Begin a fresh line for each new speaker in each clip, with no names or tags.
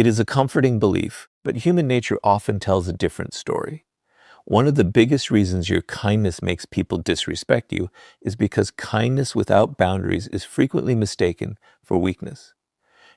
It is a comforting belief, but human nature often tells a different story. One of the biggest reasons your kindness makes people disrespect you is because kindness without boundaries is frequently mistaken for weakness.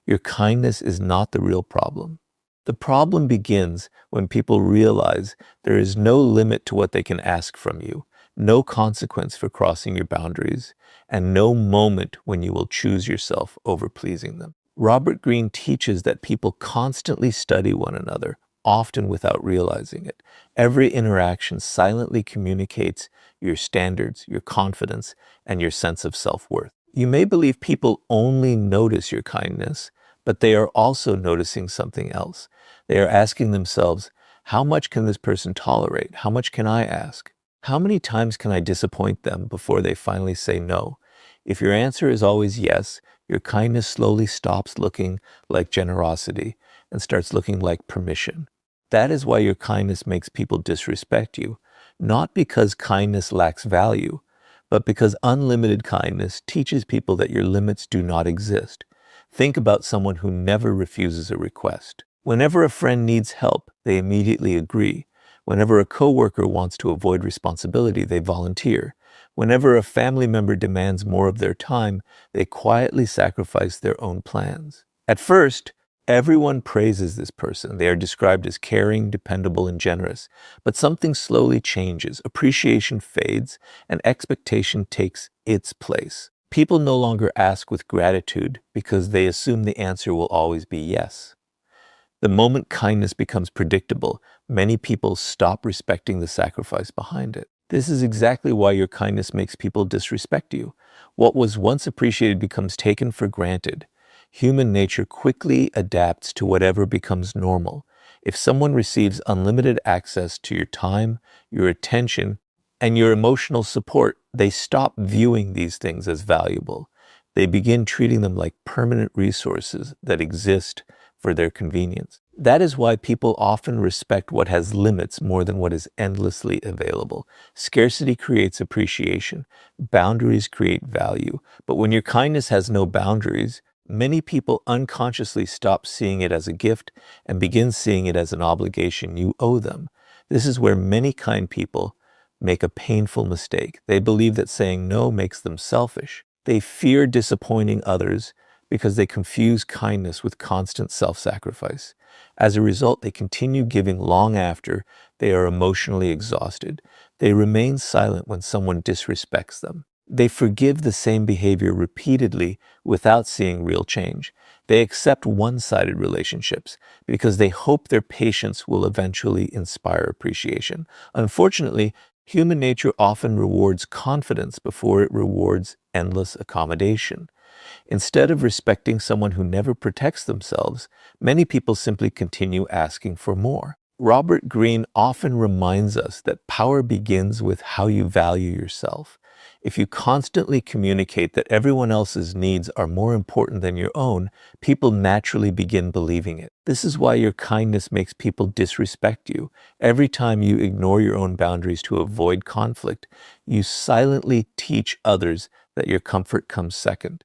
Your kindness is not the real problem. The problem begins when people realize there is no limit to what they can ask from you, no consequence for crossing your boundaries, and no moment when you will choose yourself over pleasing them. Robert Greene teaches that people constantly study one another, often without realizing it. Every interaction silently communicates your standards, your confidence, and your sense of self-worth. You may believe people only notice your kindness, but they are also noticing something else. They are asking themselves, how much can this person tolerate? How much can I ask? How many times can I disappoint them before they finally say no? If your answer is always yes, your kindness slowly stops looking like generosity and starts looking like permission. That is why your kindness makes people disrespect you, not because kindness lacks value, but because unlimited kindness teaches people that your limits do not exist. Think about someone who never refuses a request. Whenever a friend needs help, they immediately agree. Whenever a coworker wants to avoid responsibility, they volunteer. Whenever a family member demands more of their time, they quietly sacrifice their own plans. At first, everyone praises this person. They are described as caring, dependable, and generous. But something slowly changes. Appreciation fades, and expectation takes its place. People no longer ask with gratitude because they assume the answer will always be yes. The moment kindness becomes predictable, many people stop respecting the sacrifice behind it. This is exactly why your kindness makes people disrespect you. What was once appreciated becomes taken for granted. Human nature quickly adapts to whatever becomes normal. If someone receives unlimited access to your time, your attention, and your emotional support, they stop viewing these things as valuable. They begin treating them like permanent resources that exist for their convenience. That is why people often respect what has limits more than what is endlessly available. Scarcity creates appreciation. Boundaries create value. But when your kindness has no boundaries, many people unconsciously stop seeing it as a gift and begin seeing it as an obligation you owe them. This is where many kind people make a painful mistake. They believe that saying no makes them selfish. They fear disappointing others because they confuse kindness with constant self-sacrifice. As a result, they continue giving long after they are emotionally exhausted. They remain silent when someone disrespects them. They forgive the same behavior repeatedly without seeing real change. They accept one-sided relationships because they hope their patience will eventually inspire appreciation. Unfortunately, human nature often rewards confidence before it rewards endless accommodation. Instead of respecting someone who never protects themselves, many people simply continue asking for more. Robert Greene often reminds us that power begins with how you value yourself. If you constantly communicate that everyone else's needs are more important than your own, people naturally begin believing it. This is why your kindness makes people disrespect you. Every time you ignore your own boundaries to avoid conflict, you silently teach others that your comfort comes second.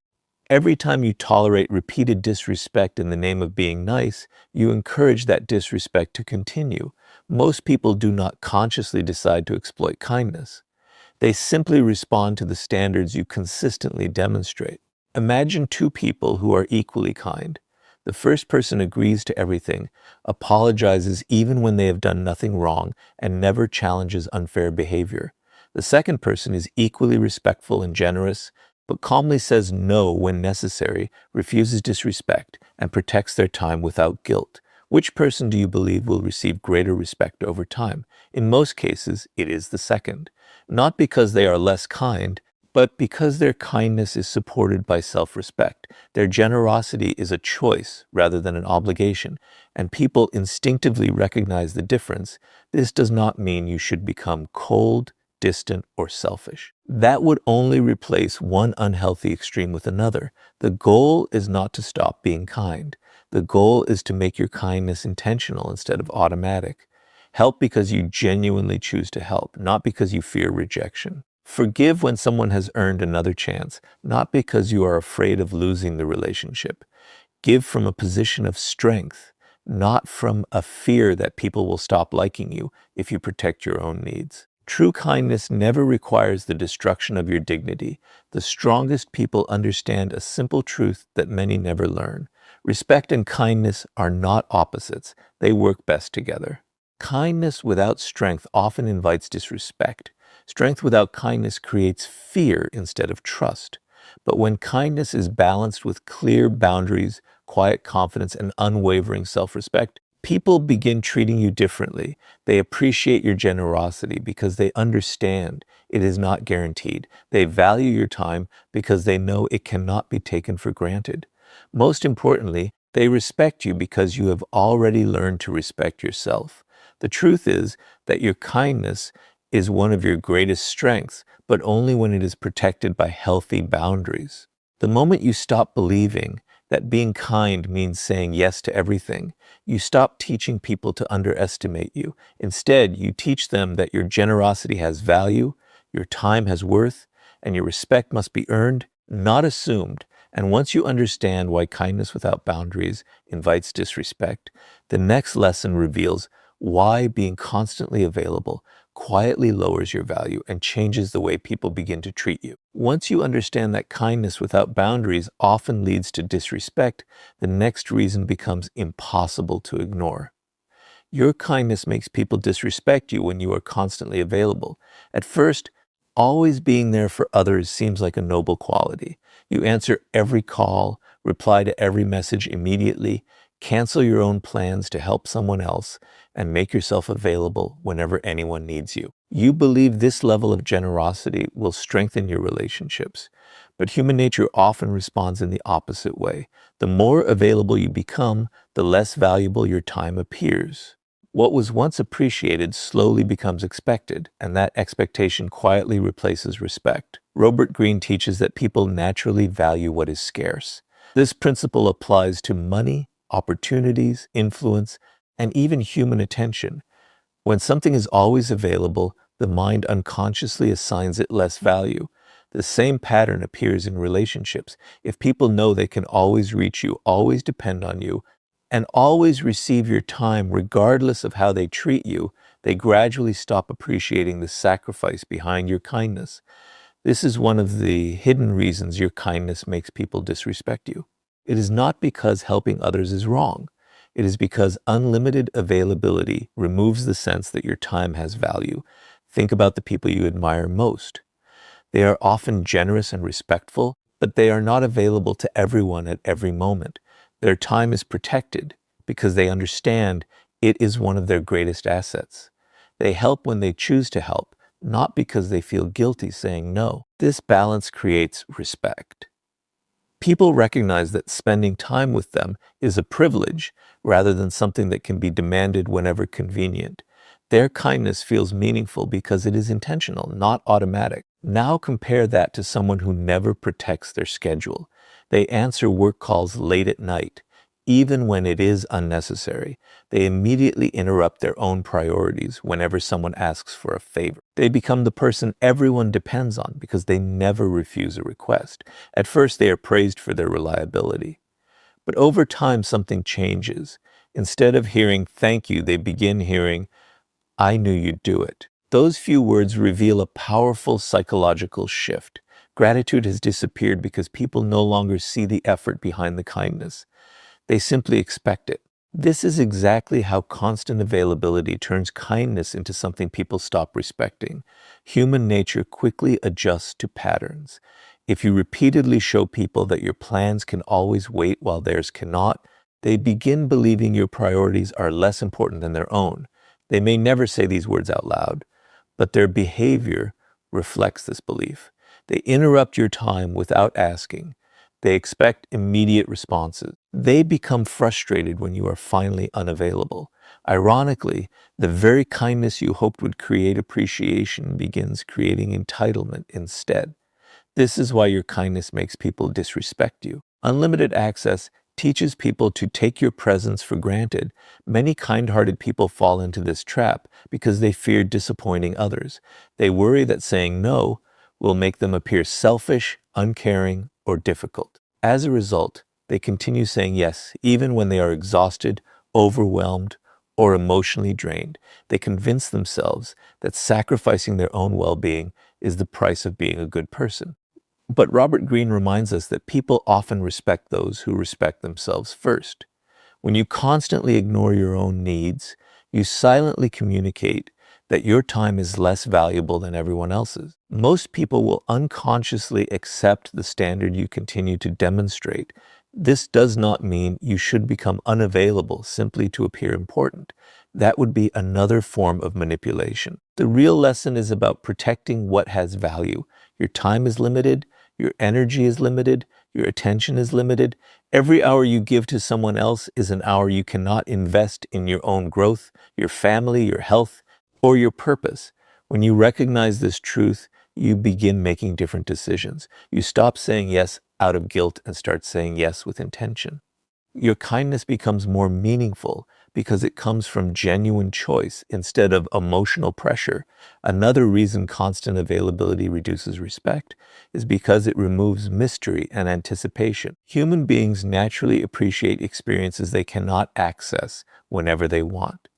Every time you tolerate repeated disrespect in the name of being nice, you encourage that disrespect to continue. Most people do not consciously decide to exploit kindness. They simply respond to the standards you consistently demonstrate. Imagine two people who are equally kind. The first person agrees to everything, apologizes even when they have done nothing wrong, and never challenges unfair behavior. The second person is equally respectful and generous, but calmly says no when necessary, refuses disrespect, and protects their time without guilt. Which person do you believe will receive greater respect over time? In most cases, it is the second. Not because they are less kind, but because their kindness is supported by self-respect. Their generosity is a choice rather than an obligation, and people instinctively recognize the difference. This does not mean you should become cold, distant, or selfish. That would only replace one unhealthy extreme with another. The goal is not to stop being kind. The goal is to make your kindness intentional instead of automatic. Help because you genuinely choose to help, not because you fear rejection. Forgive when someone has earned another chance, not because you are afraid of losing the relationship. Give from a position of strength, not from a fear that people will stop liking you if you protect your own needs. True kindness never requires the destruction of your dignity. The strongest people understand a simple truth that many never learn. Respect and kindness are not opposites. They work best together. Kindness without strength often invites disrespect. Strength without kindness creates fear instead of trust. But when kindness is balanced with clear boundaries, quiet confidence, and unwavering self-respect, people begin treating you differently. They appreciate your generosity because they understand it is not guaranteed. They value your time because they know it cannot be taken for granted. Most importantly, they respect you because you have already learned to respect yourself. The truth is that your kindness is one of your greatest strengths, but only when it is protected by healthy boundaries. The moment you stop believing that being kind means saying yes to everything, you stop teaching people to underestimate you. Instead, you teach them that your generosity has value, your time has worth, and your respect must be earned, not assumed. And once you understand why kindness without boundaries invites disrespect, the next lesson reveals why being constantly available quietly lowers your value and changes the way people begin to treat you. Once you understand that kindness without boundaries often leads to disrespect, the next reason becomes impossible to ignore. Your kindness makes people disrespect you when you are constantly available. At first, always being there for others seems like a noble quality. You answer every call, reply to every message immediately, cancel your own plans to help someone else, and make yourself available whenever anyone needs you. You believe this level of generosity will strengthen your relationships, but human nature often responds in the opposite way. The more available you become, the less valuable your time appears. What was once appreciated slowly becomes expected, and that expectation quietly replaces respect. Robert Greene teaches that people naturally value what is scarce. This principle applies to money, opportunities, influence, and even human attention. When something is always available, the mind unconsciously assigns it less value. The same pattern appears in relationships. If people know they can always reach you, always depend on you, and always receive your time regardless of how they treat you, they gradually stop appreciating the sacrifice behind your kindness. This is one of the hidden reasons your kindness makes people disrespect you. It is not because helping others is wrong. It is because unlimited availability removes the sense that your time has value. Think about the people you admire most. They are often generous and respectful, but they are not available to everyone at every moment. Their time is protected because they understand it is one of their greatest assets. They help when they choose to help, not because they feel guilty saying no. This balance creates respect. People recognize that spending time with them is a privilege rather than something that can be demanded whenever convenient. Their kindness feels meaningful because it is intentional, not automatic. Now compare that to someone who never protects their schedule. They answer work calls late at night, even when it is unnecessary. They immediately interrupt their own priorities whenever someone asks for a favor. They become the person everyone depends on because they never refuse a request. At first, they are praised for their reliability. But over time, something changes. Instead of hearing thank you, they begin hearing, I knew you'd do it. Those few words reveal a powerful psychological shift. Gratitude has disappeared because people no longer see the effort behind the kindness. They simply expect it. This is exactly how constant availability turns kindness into something people stop respecting. Human nature quickly adjusts to patterns. If you repeatedly show people that your plans can always wait while theirs cannot, they begin believing your priorities are less important than their own. They may never say these words out loud, but their behavior reflects this belief. They interrupt your time without asking. They expect immediate responses. They become frustrated when you are finally unavailable. Ironically, the very kindness you hoped would create appreciation begins creating entitlement instead. This is why your kindness makes people disrespect you. Unlimited access teaches people to take your presence for granted. Many kind-hearted people fall into this trap because they fear disappointing others. They worry that saying no will make them appear selfish, uncaring, or difficult. As a result, they continue saying yes, even when they are exhausted, overwhelmed, or emotionally drained. They convince themselves that sacrificing their own well-being is the price of being a good person. But Robert Greene reminds us that people often respect those who respect themselves first. When you constantly ignore your own needs, you silently communicate that your time is less valuable than everyone else's. Most people will unconsciously accept the standard you continue to demonstrate. This does not mean you should become unavailable simply to appear important. That would be another form of manipulation. The real lesson is about protecting what has value. Your time is limited, your energy is limited, your attention is limited. Every hour you give to someone else is an hour you cannot invest in your own growth, your family, your health, or your purpose. When you recognize this truth, you begin making different decisions. You stop saying yes out of guilt and start saying yes with intention. Your kindness becomes more meaningful because it comes from genuine choice instead of emotional pressure. Another reason constant availability reduces respect is because it removes mystery and anticipation. Human beings naturally appreciate experiences they cannot access whenever they want.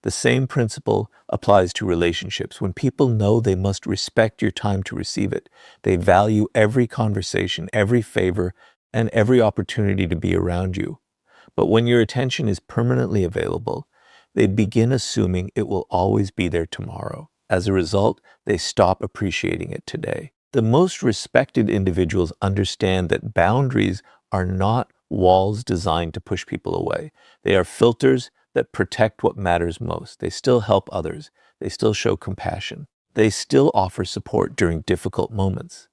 The same principle applies to relationships. When people know they must respect your time to receive it, they value every conversation, every favor, and every opportunity to be around you. But when your attention is permanently available, they begin assuming it will always be there tomorrow. As a result, they stop appreciating it today. The most respected individuals understand that boundaries are not walls designed to push people away. They are filters that protect what matters most. They still help others. They still show compassion. They still offer support during difficult moments.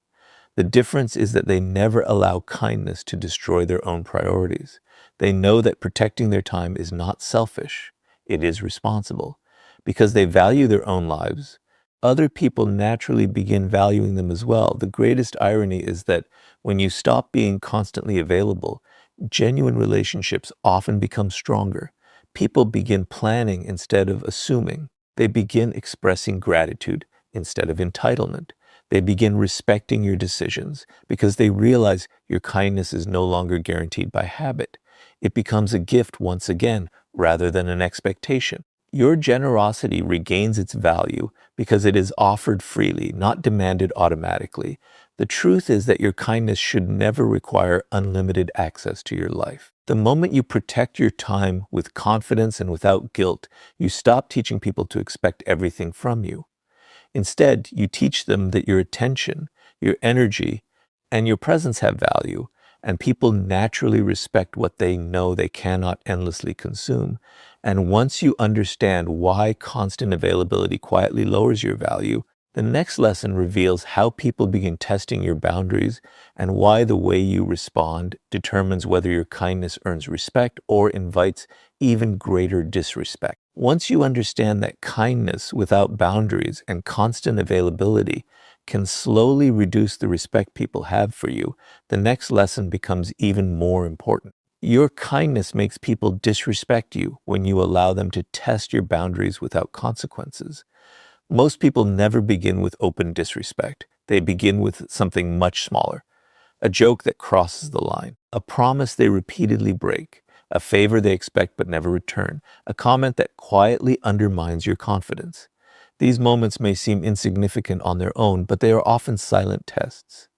The difference is that they never allow kindness to destroy their own priorities. They know that protecting their time is not selfish, it is responsible. Because they value their own lives, other people naturally begin valuing them as well. The greatest irony is that when you stop being constantly available, genuine relationships often become stronger. People begin planning instead of assuming. They begin expressing gratitude instead of entitlement. They begin respecting your decisions because they realize your kindness is no longer guaranteed by habit. It becomes a gift once again, rather than an expectation. Your generosity regains its value because it is offered freely, not demanded automatically. The truth is that your kindness should never require unlimited access to your life. The moment you protect your time with confidence and without guilt, you stop teaching people to expect everything from you. Instead, you teach them that your attention, your energy, and your presence have value, and people naturally respect what they know they cannot endlessly consume. And once you understand why constant availability quietly lowers your value, the next lesson reveals how people begin testing your boundaries and why the way you respond determines whether your kindness earns respect or invites even greater disrespect. Once you understand that kindness without boundaries and constant availability can slowly reduce the respect people have for you, the next lesson becomes even more important. Your kindness makes people disrespect you when you allow them to test your boundaries without consequences. Most people never begin with open disrespect. They begin with something much smaller. A joke that crosses the line, a promise they repeatedly break, a favor they expect but never return, a comment that quietly undermines your confidence. These moments may seem insignificant on their own, but they are often silent tests.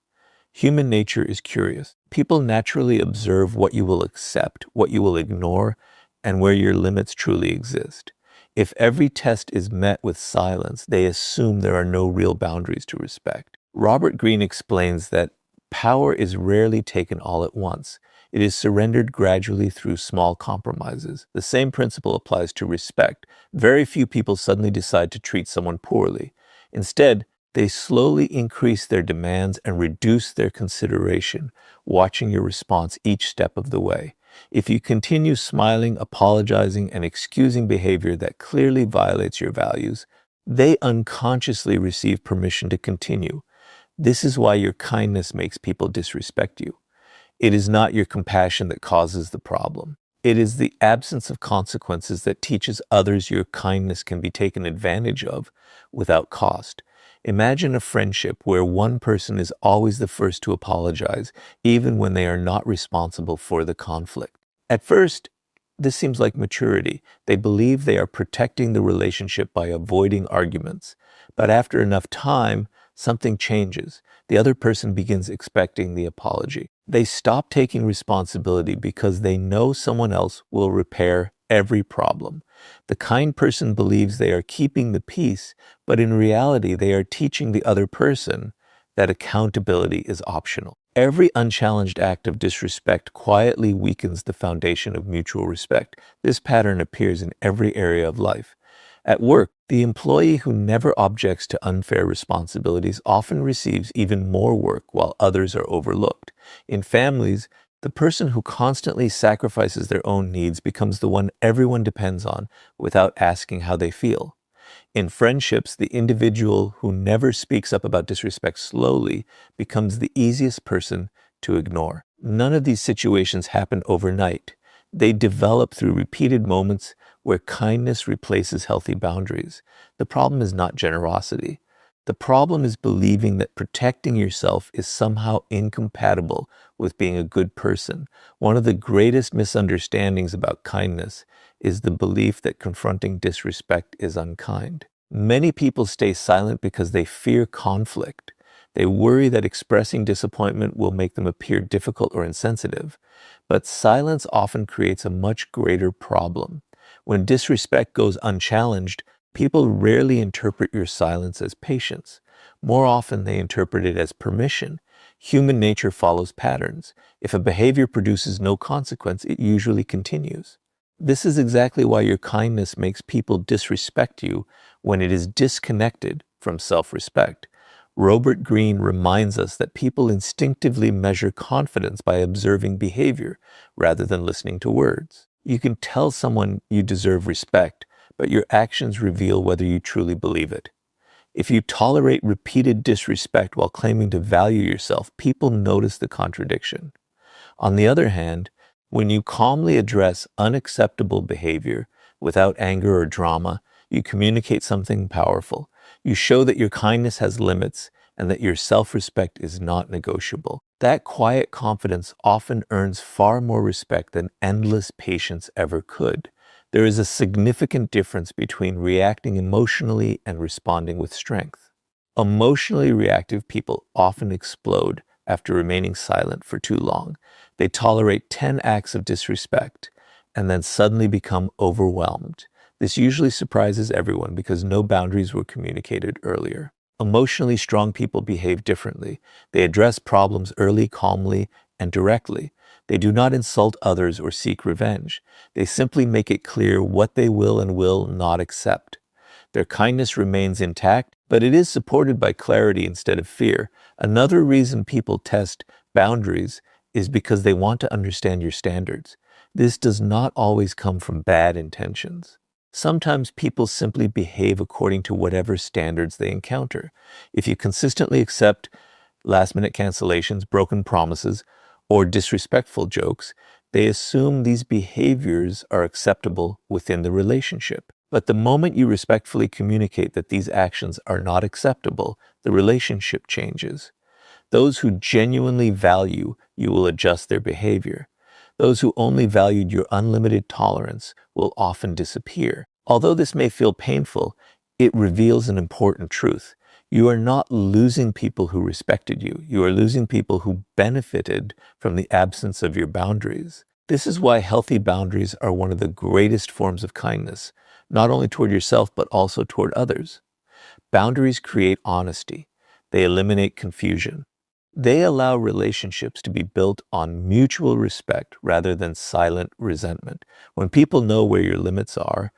Human nature is curious. People naturally observe what you will accept, what you will ignore, and where your limits truly exist. If every test is met with silence, they assume there are no real boundaries to respect. Robert Greene explains that power is rarely taken all at once. It is surrendered gradually through small compromises. The same principle applies to respect. Very few people suddenly decide to treat someone poorly. Instead, they slowly increase their demands and reduce their consideration, watching your response each step of the way. If you continue smiling, apologizing, and excusing behavior that clearly violates your values, they unconsciously receive permission to continue. This is why your kindness makes people disrespect you. It is not your compassion that causes the problem. It is the absence of consequences that teaches others your kindness can be taken advantage of without cost. Imagine a friendship where one person is always the first to apologize, even when they are not responsible for the conflict. At first, This seems like maturity. They believe they are protecting the relationship by avoiding arguments. But after enough time, something changes. The other person begins expecting the apology. They stop taking responsibility because they know someone else will repair every problem. The kind person believes they are keeping the peace, but in reality, they are teaching the other person that accountability is optional. Every unchallenged act of disrespect quietly weakens the foundation of mutual respect. This pattern appears in every area of life. At work, the employee who never objects to unfair responsibilities often receives even more work while others are overlooked. In families, the person who constantly sacrifices their own needs becomes the one everyone depends on without asking how they feel. In friendships, the individual who never speaks up about disrespect slowly becomes the easiest person to ignore. None of these situations happen overnight. They develop through repeated moments where kindness replaces healthy boundaries. The problem is not generosity. The problem is believing that protecting yourself is somehow incompatible with being a good person. One of the greatest misunderstandings about kindness is the belief that confronting disrespect is unkind. Many people stay silent because they fear conflict. They worry that expressing disappointment will make them appear difficult or insensitive. But silence often creates a much greater problem. When disrespect goes unchallenged, people rarely interpret your silence as patience. More often, they interpret it as permission. Human nature follows patterns. If a behavior produces no consequence, it usually continues. This is exactly why your kindness makes people disrespect you when it is disconnected from self-respect. Robert Greene reminds us that people instinctively measure confidence by observing behavior rather than listening to words. You can tell someone you deserve respect, but your actions reveal whether you truly believe it. If you tolerate repeated disrespect while claiming to value yourself, people notice the contradiction. On the other hand, when you calmly address unacceptable behavior without anger or drama, you communicate something powerful. You show that your kindness has limits and that your self-respect is not negotiable. That quiet confidence often earns far more respect than endless patience ever could. There is a significant difference between reacting emotionally and responding with strength. Emotionally reactive people often explode after remaining silent for too long. They tolerate 10 acts of disrespect and then suddenly become overwhelmed. This usually surprises everyone because no boundaries were communicated earlier. Emotionally strong people behave differently. They address problems early, calmly, and directly. They do not insult others or seek revenge. They simply make it clear what they will and will not accept. Their kindness remains intact, but it is supported by clarity instead of fear. Another reason people test boundaries is because they want to understand your standards. This does not always come from bad intentions. Sometimes people simply behave according to whatever standards they encounter. If you consistently accept last-minute cancellations, broken promises, or disrespectful jokes, they assume these behaviors are acceptable within the relationship. But the moment you respectfully communicate that these actions are not acceptable, the relationship changes. Those who genuinely value you will adjust their behavior. Those who only valued your unlimited tolerance will often disappear. Although this may feel painful, it reveals an important truth. You are not losing people who respected you. You are losing people who benefited from the absence of your boundaries. This is why healthy boundaries are one of the greatest forms of kindness, not only toward yourself, but also toward others. Boundaries create honesty. They eliminate confusion. They allow relationships to be built on mutual respect rather than silent resentment. When people know where your limits are,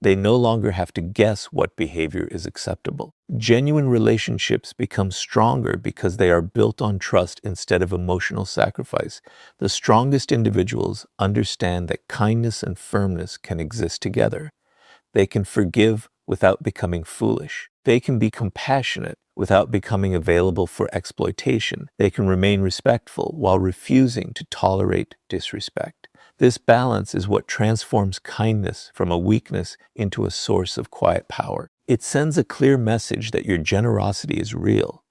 they no longer have to guess what behavior is acceptable. Genuine relationships become stronger because they are built on trust instead of emotional sacrifice. The strongest individuals understand that kindness and firmness can exist together. They can forgive without becoming foolish. They can be compassionate without becoming available for exploitation. They can remain respectful while refusing to tolerate disrespect. This balance is what transforms kindness from a weakness into a source of quiet power. It sends a clear message that your generosity is real,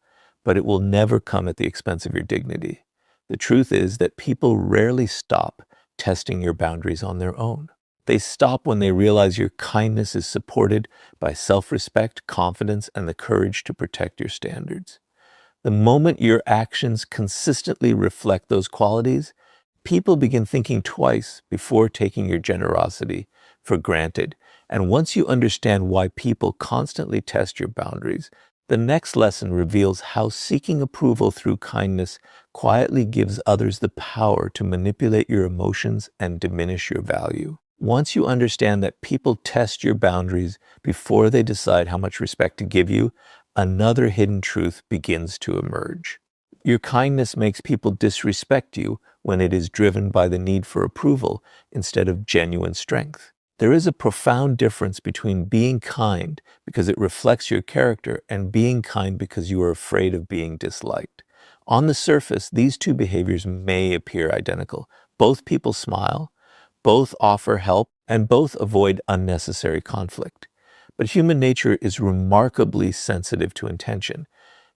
but it will never come at the expense of your dignity. The truth is that people rarely stop testing your boundaries on their own. They stop when they realize your kindness is supported by self-respect, confidence, and the courage to protect your standards. The moment your actions consistently reflect those qualities, people begin thinking twice before taking your generosity for granted. And once you understand why people constantly test your boundaries, the next lesson reveals how seeking approval through kindness quietly gives others the power to manipulate your emotions and diminish your value. Once you understand that people test your boundaries before they decide how much respect to give you, another hidden truth begins to emerge. Your kindness makes people disrespect you when it is driven by the need for approval instead of genuine strength. There is a profound difference between being kind because it reflects your character and being kind because you are afraid of being disliked. On the surface, these two behaviors may appear identical. Both people smile, both offer help, and both avoid unnecessary conflict. But human nature is remarkably sensitive to intention.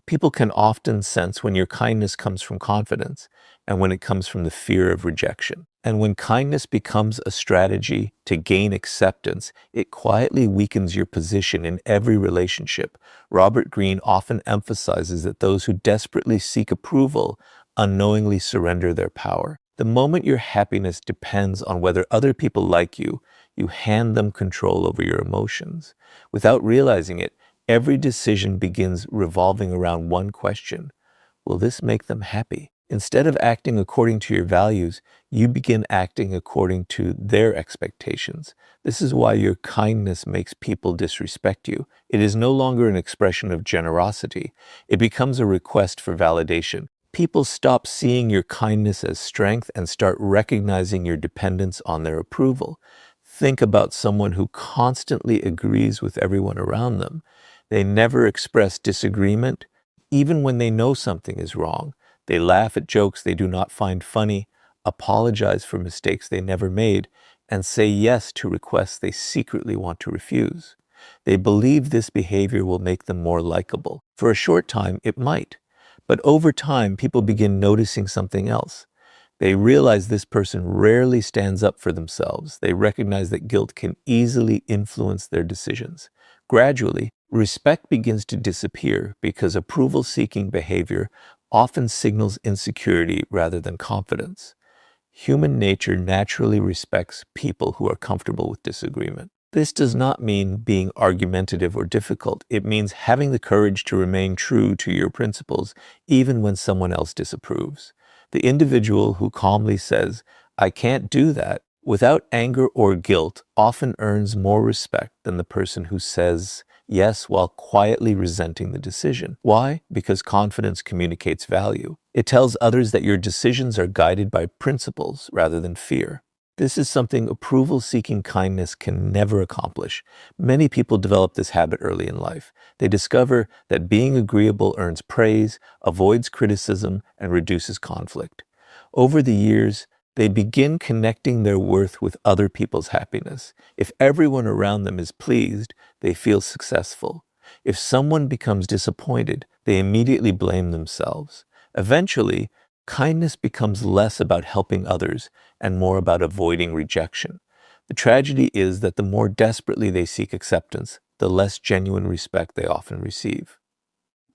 People can often sense when your kindness comes from confidence and when it comes from the fear of rejection. And when kindness becomes a strategy to gain acceptance, it quietly weakens your position in every relationship. Robert Greene often emphasizes that those who desperately seek approval unknowingly surrender their power. The moment your happiness depends on whether other people like you, you hand them control over your emotions. Without realizing it, every decision begins revolving around one question: will this make them happy? Instead of acting according to your values, you begin acting according to their expectations. This is why your kindness makes people disrespect you. It is no longer an expression of generosity. It becomes a request for validation. People stop seeing your kindness as strength and start recognizing your dependence on their approval. Think about someone who constantly agrees with everyone around them. They never express disagreement, even when they know something is wrong. They laugh at jokes they do not find funny, apologize for mistakes they never made, and say yes to requests they secretly want to refuse. They believe this behavior will make them more likable. For a short time, it might. But over time, people begin noticing something else. They realize this person rarely stands up for themselves. They recognize that guilt can easily influence their decisions. Gradually, respect begins to disappear because approval-seeking behavior often signals insecurity rather than confidence. Human nature naturally respects people who are comfortable with disagreement. This does not mean being argumentative or difficult. It means having the courage to remain true to your principles even when someone else disapproves. The individual who calmly says, "I can't do that," without anger or guilt often earns more respect than the person who says yes while quietly resenting the decision. Why? Because confidence communicates value. It tells others that your decisions are guided by principles rather than fear. This is something approval-seeking kindness can never accomplish. Many people develop this habit early in life. They discover that being agreeable earns praise, avoids criticism, and reduces conflict. Over the years, they begin connecting their worth with other people's happiness. If everyone around them is pleased, they feel successful. If someone becomes disappointed, they immediately blame themselves. Eventually, kindness becomes less about helping others and more about avoiding rejection. The tragedy is that the more desperately they seek acceptance, the less genuine respect they often receive.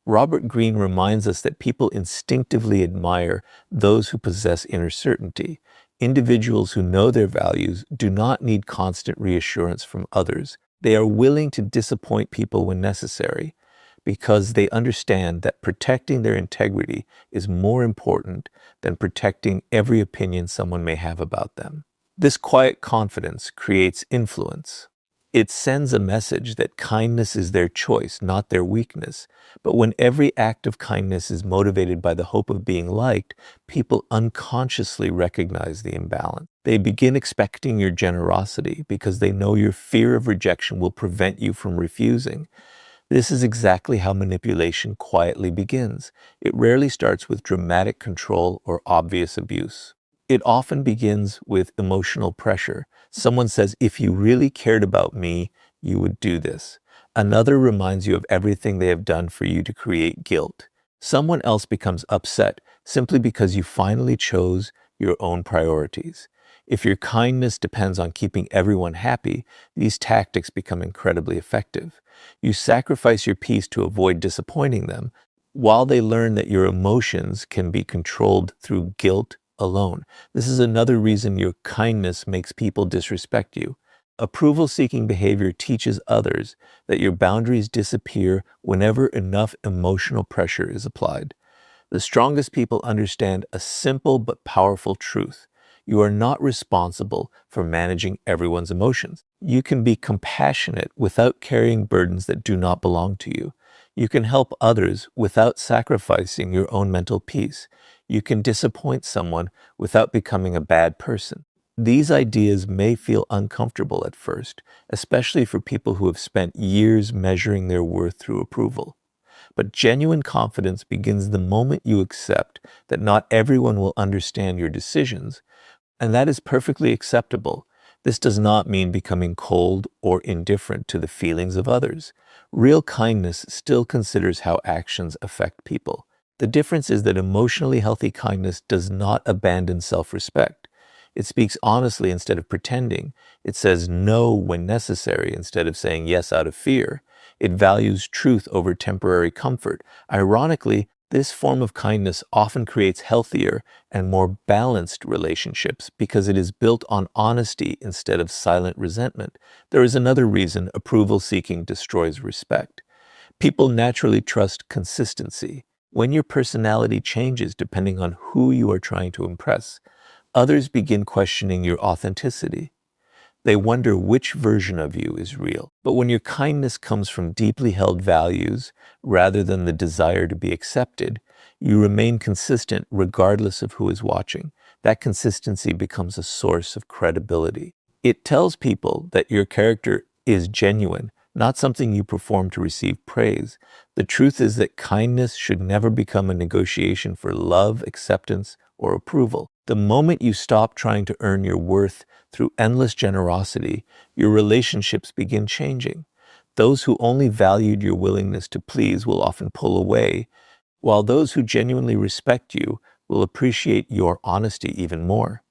Robert Greene reminds us that people instinctively admire those who possess inner certainty. Individuals who know their values do not need constant reassurance from others. They are willing to disappoint people when necessary because they understand that protecting their integrity is more important than protecting every opinion someone may have about them. This quiet confidence creates influence. It sends a message that kindness is their choice, not their weakness. But when every act of kindness is motivated by the hope of being liked, people unconsciously recognize the imbalance. They begin expecting your generosity because they know your fear of rejection will prevent you from refusing. This is exactly how manipulation quietly begins. It rarely starts with dramatic control or obvious abuse. It often begins with emotional pressure. Someone says, "If you really cared about me, you would do this." Another reminds you of everything they have done for you to create guilt. Someone else becomes upset simply because you finally chose your own priorities. If your kindness depends on keeping everyone happy, these tactics become incredibly effective. You sacrifice your peace to avoid disappointing them, while they learn that your emotions can be controlled through guilt alone. This is another reason your kindness makes people disrespect you. Approval-seeking behavior teaches others that your boundaries disappear whenever enough emotional pressure is applied. The strongest people understand a simple but powerful truth. You are not responsible for managing everyone's emotions. You can be compassionate without carrying burdens that do not belong to you. You can help others without sacrificing your own mental peace. You can disappoint someone without becoming a bad person. These ideas may feel uncomfortable at first, especially for people who have spent years measuring their worth through approval. But genuine confidence begins the moment you accept that not everyone will understand your decisions, and that is perfectly acceptable. This does not mean becoming cold or indifferent to the feelings of others. Real kindness still considers how actions affect people. The difference is that emotionally healthy kindness does not abandon self-respect. It speaks honestly instead of pretending. It says no when necessary instead of saying yes out of fear. It values truth over temporary comfort. Ironically, this form of kindness often creates healthier and more balanced relationships because it is built on honesty instead of silent resentment. There is another reason approval seeking destroys respect. People naturally trust consistency. When your personality changes depending on who you are trying to impress, others begin questioning your authenticity. They wonder which version of you is real. But when your kindness comes from deeply held values rather than the desire to be accepted, you remain consistent regardless of who is watching. That consistency becomes a source of credibility. It tells people that your character is genuine, not something you perform to receive praise. The truth is that kindness should never become a negotiation for love, acceptance, or approval. The moment you stop trying to earn your worth through endless generosity, your relationships begin changing. Those who only valued your willingness to please will often pull away, while those who genuinely respect you will appreciate your honesty even more.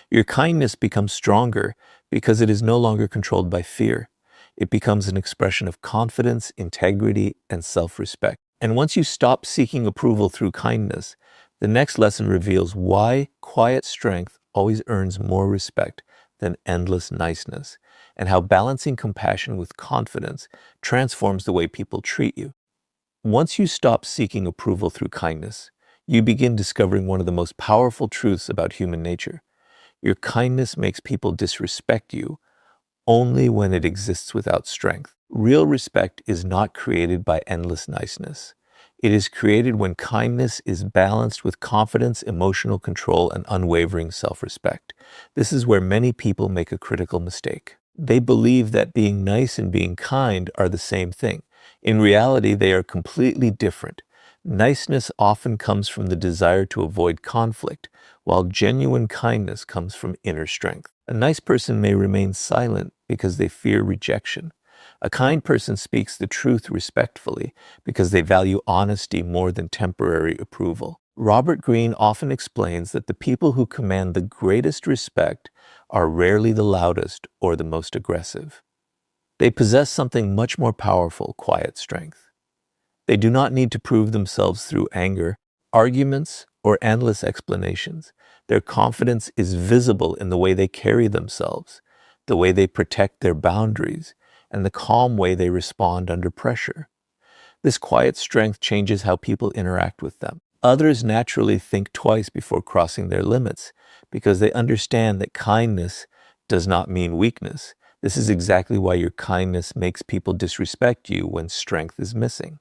Your kindness becomes stronger because it is no longer controlled by fear. It becomes an expression of confidence, integrity, and self-respect. And once you stop seeking approval through kindness, the next lesson reveals why quiet strength always earns more respect than endless niceness, and how balancing compassion with confidence transforms the way people treat you. Once you stop seeking approval through kindness, you begin discovering one of the most powerful truths about human nature. Your kindness makes people disrespect you only when it exists without strength. Real respect is not created by endless niceness. It is created when kindness is balanced with confidence, emotional control, and unwavering self-respect. This is where many people make a critical mistake. They believe that being nice and being kind are the same thing. In reality, they are completely different. Niceness often comes from the desire to avoid conflict, while genuine kindness comes from inner strength. A nice person may remain silent because they fear rejection. A kind person speaks the truth respectfully because they value honesty more than temporary approval. Robert Greene often explains that the people who command the greatest respect are rarely the loudest or the most aggressive. They possess something much more powerful, quiet strength. They do not need to prove themselves through anger, arguments, or endless explanations. Their confidence is visible in the way they carry themselves, the way they protect their boundaries, and the calm way they respond under pressure. This quiet strength changes how people interact with them. Others naturally think twice before crossing their limits because they understand that kindness does not mean weakness. This is exactly why your kindness makes people disrespect you when strength is missing.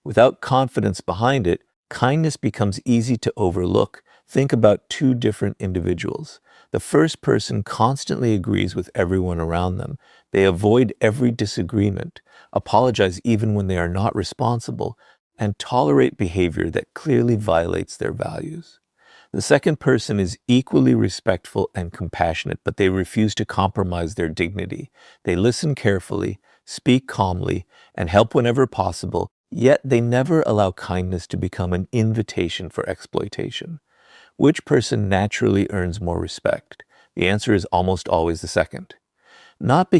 Without confidence behind it, kindness becomes easy to overlook. Think about two different individuals. The first person constantly agrees with everyone around them. They avoid every disagreement, apologize even when they are not responsible, and tolerate behavior that clearly violates their values. The second person is equally respectful and compassionate, but they refuse to compromise their dignity. They listen carefully, speak calmly, and help whenever possible, yet they never allow kindness to become an invitation for exploitation. Which person naturally earns more respect? The answer is almost always the second. Not